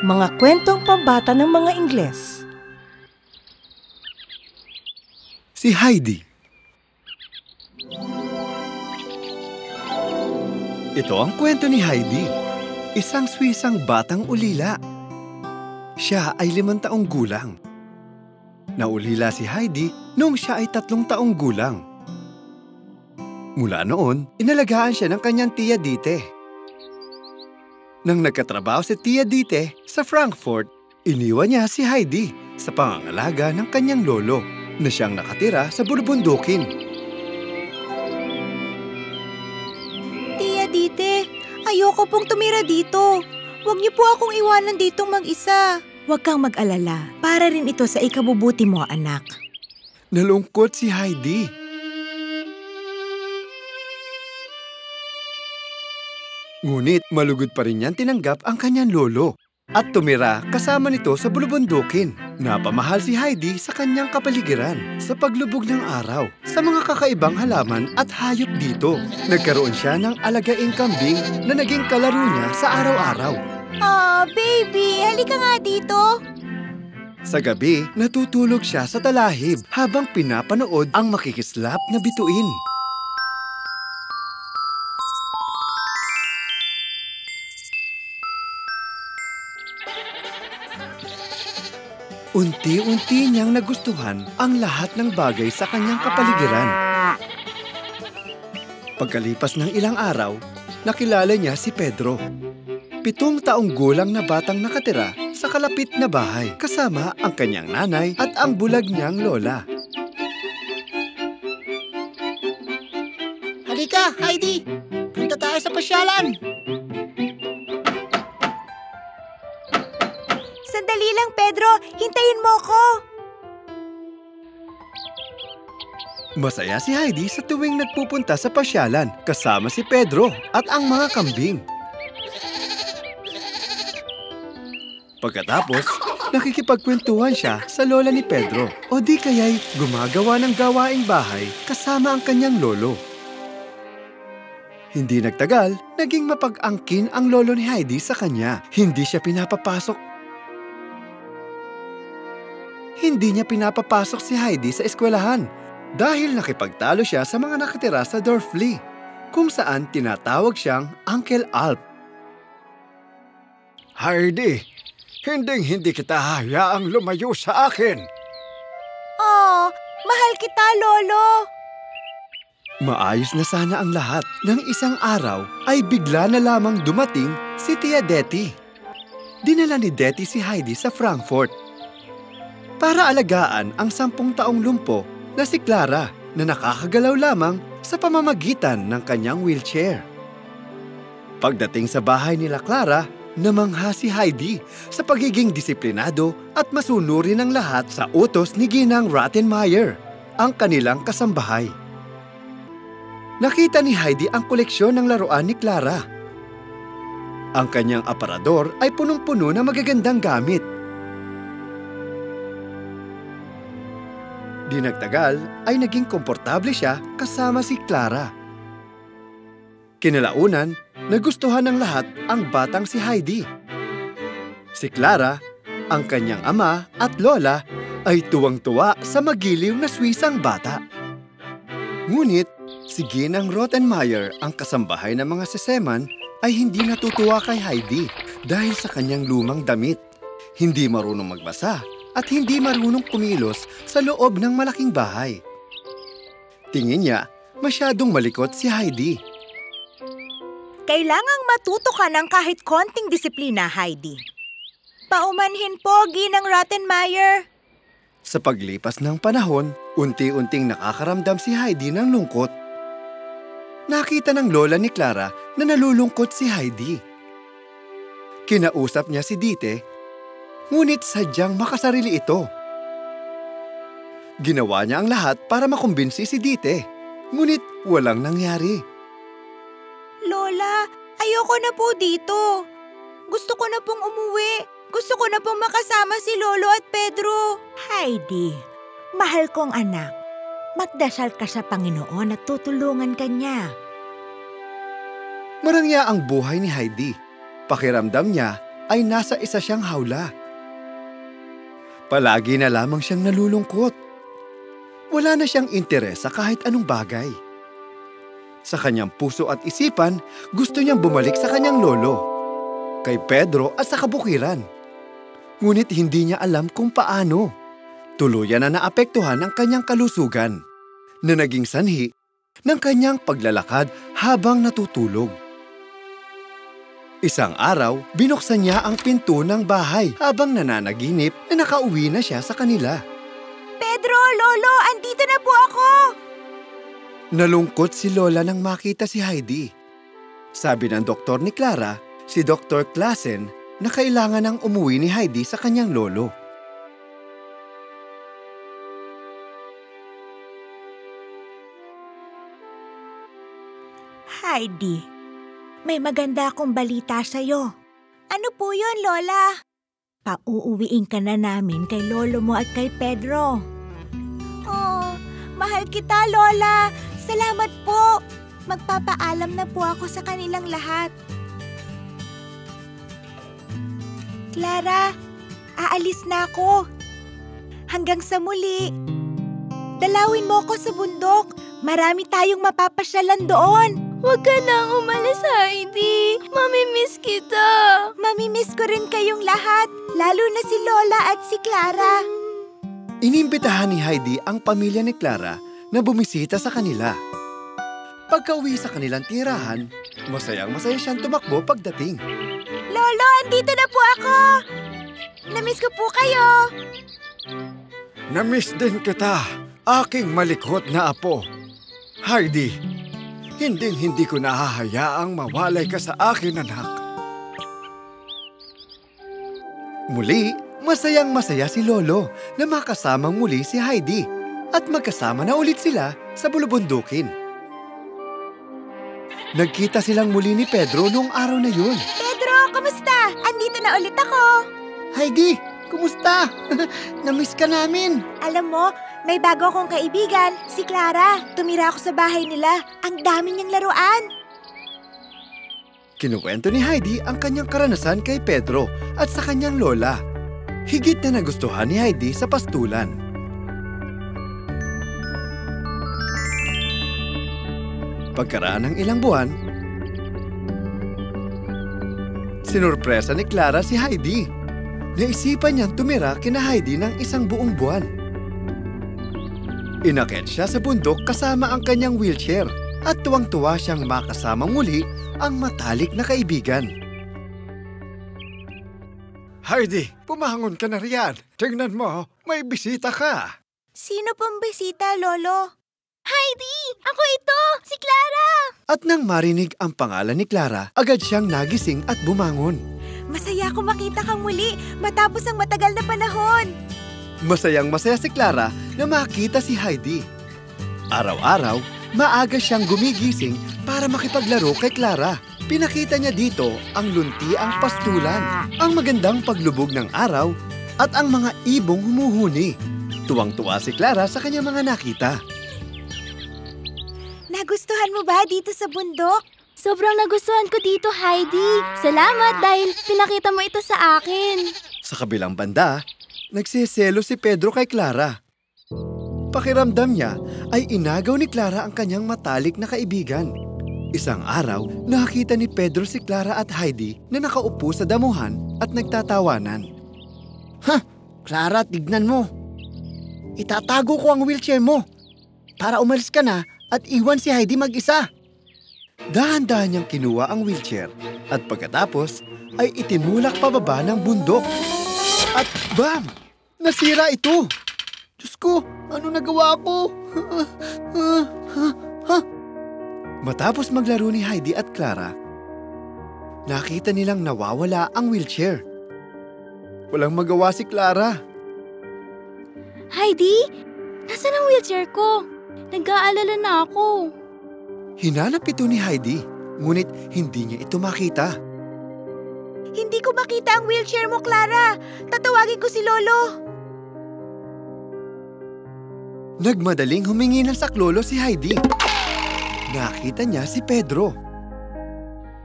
Mga kwentong pambata ng mga Ingles. Si Heidi. Ito ang kwento ni Heidi, isang Swisang batang ulila. Siya ay 5 taong gulang. Naulila si Heidi noong siya ay 3 taong gulang. Mula noon, inalagaan siya ng kanyang tiya Dite. Nang nagkatrabaho si tiya Dite sa Frankfurt, iniwan niya si Heidi sa pangangalaga ng kanyang lolo na siyang nakatira sa bulubundukin. Tiya Dite, ayoko pong tumira dito. Huwag niyo po akong iwanan ditong mag-isa. Huwag kang mag-alala. Para rin ito sa ikabubuti mo, anak. Nalungkot si Heidi. Ngunit malugod pa rin niyang tinanggap ang kanyang lolo at tumira kasama nito sa bulubundukin. Napamahal si Heidi sa kanyang kapaligiran, sa paglubog ng araw, sa mga kakaibang halaman at hayop dito. Nagkaroon siya ng alagaing kambing na naging kalaro niya sa araw-araw. Baby, halika nga dito. Sa gabi, natutulog siya sa talahib habang pinapanood ang makikislap na bituin. Unti-unti niyang nagustuhan ang lahat ng bagay sa kanyang kapaligiran. Pagkalipas ng ilang araw, nakilala niya si Pedro. 7 taong gulang na batang nakatira sa kalapit na bahay kasama ang kanyang nanay at ang bulag niyang lola. Halika, Heidi! Punta tayo sa pasyalan! Sandali lang, Pedro. Hintayin mo ko. Masaya si Heidi sa tuwing nagpupunta sa pasyalan kasama si Pedro at ang mga kambing. Pagkatapos, nakikipagkwentuhan siya sa lola ni Pedro o di kaya'y gumagawa ng gawaing bahay kasama ang kanyang lolo. Hindi nagtagal, naging mapag-angkin ang lolo ni Heidi sa kanya. Hindi niya pinapapasok si Heidi sa eskwelahan dahil nakipagtalo siya sa mga nakatira sa Dorfli, kung saan tinatawag siyang Uncle Alp. Heidi, hindi kita hayaang lumayo sa akin. Mahal kita, Lolo. Maayos na sana ang lahat. Nang isang araw ay bigla na lamang dumating si Tia Deti. Dinala ni Deti si Heidi sa Frankfurt para alagaan ang 10 taong lumpo na si Clara na nakakagalaw lamang sa pamamagitan ng kanyang wheelchair. Pagdating sa bahay nila Clara, namangha si Heidi sa pagiging disiplinado at masunurin ng lahat sa utos ni Ginang Rattenmeier, ang kanilang kasambahay. Nakita ni Heidi ang koleksyon ng laruan ni Clara. Ang kanyang aparador ay punong-puno ng magagandang gamit. Di nagtagal ay naging komportable siya kasama si Clara. Kinalaunan, nagustuhan ng lahat ang batang si Heidi. Si Clara, ang kanyang ama at lola ay tuwang-tuwa sa magiliw na Swisang bata. Ngunit, si Ginang Rottenmeier, ang kasambahay ng mga seseman, ay hindi natutuwa kay Heidi dahil sa kanyang lumang damit. Hindi marunong magbasa at hindi marunong kumilos sa loob ng malaking bahay. Tingin niya, masyadong malikot si Heidi. Kailangang matuto ka ng kahit konting disiplina, Heidi. Paumanhin po, Ginang Rattenmeier. Sa paglipas ng panahon, unti-unting nakakaramdam si Heidi ng lungkot. Nakita ng lola ni Clara na nalulungkot si Heidi. Kinausap niya si Dite, ngunit sadyang makasarili ito. Ginawa niya ang lahat para makumbinsi si Dite, ngunit walang nangyari. Lola, ayoko na po dito. Gusto ko na pong umuwi. Gusto ko na pong makasama si Lolo at Pedro. Heidi, mahal kong anak. Magdasal ka sa Panginoon at tutulungan ka niya. Marangya ang buhay ni Heidi. Pakiramdam niya ay nasa isa siyang hawla. Palagi na lamang siyang nalulungkot. Wala na siyang interes sa kahit anong bagay. Sa kanyang puso at isipan, gusto niyang bumalik sa kanyang lolo, kay Pedro at sa kabukiran. Ngunit hindi niya alam kung paano. Tuluyan na naapektuhan ang kanyang kalusugan, na naging sanhi ng kanyang paglalakad habang natutulog. Isang araw, binuksan niya ang pinto ng bahay habang nananaginip na nakauwi na siya sa kanila. Pedro, Lolo, andito na po ako! Nalungkot si Lola nang makita si Heidi. Sabi ng doktor ni Clara, si Dr. Klassen, na kailangan nang umuwi ni Heidi sa kanyang lolo. Heidi, may maganda akong balita sa'yo. Ano po yun, Lola? Pauuwiin ka na namin kay lolo mo at kay Pedro. Oh, mahal kita, Lola. Salamat po. Magpapaalam na po ako sa kanilang lahat. Clara, aalis na ako. Hanggang sa muli. Dalawin mo ako sa bundok. Marami tayong mapapasyalan doon. Huwag ka nang umalis, Heidi. Mamimiss kita. Mamimiss ko rin kayong lahat, lalo na si Lola at si Clara. Inimbitahan ni Heidi ang pamilya ni Clara na bumisita sa kanila. Pagka-uwi sa kanilang tirahan, masayang-masaya siyang tumakbo pagdating. Lolo, andito na po ako! Namiss ko po kayo! Namiss din kita, aking malikot na apo. Heidi, hindi ko nahahayaang mawalay ka sa akin, anak. Muli, masayang-masaya si Lolo na makasamang muli si Heidi at magkasama na ulit sila sa bulubundukin. Nagkita silang muli ni Pedro noong araw na yun. Pedro, kamusta? Andito na ulit ako. Heidi, kumusta? Namiss ka namin. Alam mo, may bago akong kaibigan, si Clara. Tumira ako sa bahay nila. Ang dami niyang laruan. Kinuwento ni Heidi ang kanyang karanasan kay Pedro at sa kanyang lola. Higit na nagustuhan ni Heidi sa pastulan. Pagkaraan ng ilang buwan, sinurpresa ni Clara si Heidi. Naisipan niyang tumira kina Heidi ng isang buong buwan. Inakyat siya sa bundok kasama ang kanyang wheelchair at tuwang-tuwa siyang makasamang muli ang matalik na kaibigan. Heidi, pumangon ka na riyan. Tingnan mo, may bisita ka. Sino pong bisita, Lolo? Heidi! Ako ito! Si Clara! At nang marinig ang pangalan ni Clara, agad siyang nagising at bumangon. Masaya ako makita kang muli matapos ang matagal na panahon. Masayang-masaya si Clara na makita si Heidi. Araw-araw, maaga siyang gumigising para makipaglaro kay Clara. Pinakita niya dito ang luntiang pastulan, ang magandang paglubog ng araw at ang mga ibong humuhuni. Tuwang-tuwa si Clara sa kanyang mga nakita. Nagustuhan mo ba dito sa bundok? Sobrang nagustuhan ko dito, Heidi. Salamat dahil pinakita mo ito sa akin. Sa kabilang banda, nagsiselo si Pedro kay Clara. Pakiramdam niya ay inagaw ni Clara ang kanyang matalik na kaibigan. Isang araw, nakita ni Pedro si Clara at Heidi na nakaupo sa damuhan at nagtatawanan. Clara, tignan mo. Itatago ko ang wheelchair mo para umalis ka na at iwan si Heidi mag-isa. Dahan-dahan niyang kinuha ang wheelchair at pagkatapos ay itinulak pababa ng bundok. At bam! Nasira ito! Diyos ko, ano nagawa ko? Matapos maglaro ni Heidi at Clara, nakita nilang nawawala ang wheelchair. Walang magawa si Clara. Heidi, nasaan ang wheelchair ko? Nag-aalala na ako. Hinanap ito ni Heidi, ngunit hindi niya ito makita. Hindi ko makita ang wheelchair mo, Clara. Tatawagin ko si Lolo. Nagmadaling humingi ng saklolo si Heidi. Nakita niya si Pedro.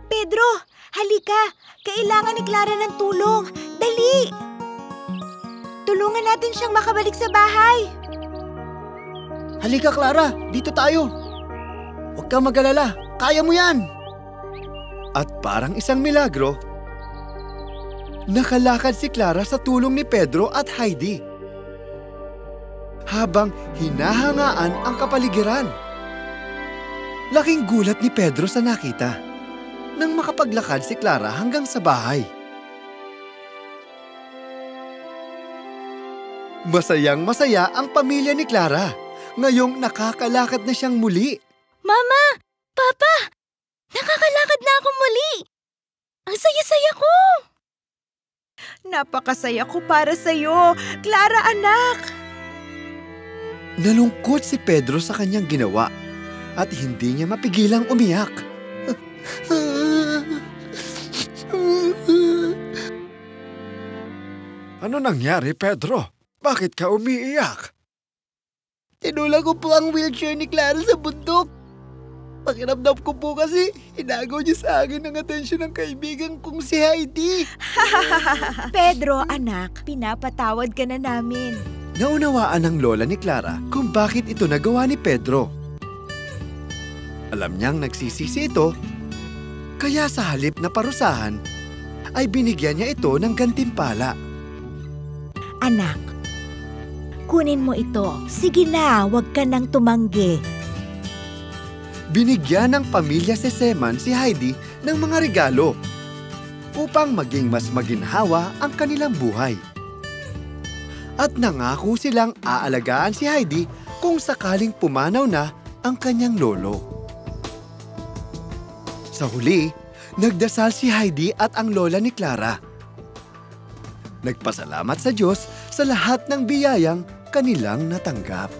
Pedro, Halika, kailangan ni Clara ng tulong. Dali! Tulungan natin siyang makabalik sa bahay. Halika, Clara. Dito tayo. Huwag kang mag-alala. Kaya mo yan. At parang isang milagro, nakalakad si Clara sa tulong ni Pedro at Heidi. Habang hinahangaan ang kapaligiran. Laking gulat ni Pedro sa nakita nang makapaglakad si Clara hanggang sa bahay. Masayang-masaya ang pamilya ni Clara ngayong nakakalakad na siyang muli. Mama! Papa! Nakakalakad na ako muli! Ang saya-saya ko! Napakasaya ko para sa'yo, Clara anak! Nalungkot si Pedro sa kanyang ginawa at hindi niya mapigilang umiyak. Ano nangyari, Pedro? Bakit ka umiiyak? Tinula ko po ang wheelchair ni Clara sa bundok. Pakiramdam ko po kasi inagaw niya sa akin ang atensyon ng kaibigan kong si Heidi. Pedro anak, pinapatawad ka na namin. Naunawaan ng lola ni Clara kung bakit ito nagawa ni Pedro. Alam niyang nagsisisi ito, kaya sa halip na parusahan, ay binigyan niya ito ng gantimpala. Anak, kunin mo ito. Sige na, huwag ka nang tumanggi. Binigyan ng pamilya Seseman si Heidi ng mga regalo upang maging mas maginhawa ang kanilang buhay. At nangako silang aalagaan si Heidi kung sakaling pumanaw na ang kanyang lolo. Sa huli, nagdasal si Heidi at ang lola ni Clara. Nagpasalamat sa Diyos sa lahat ng biyayang kanilang natanggap.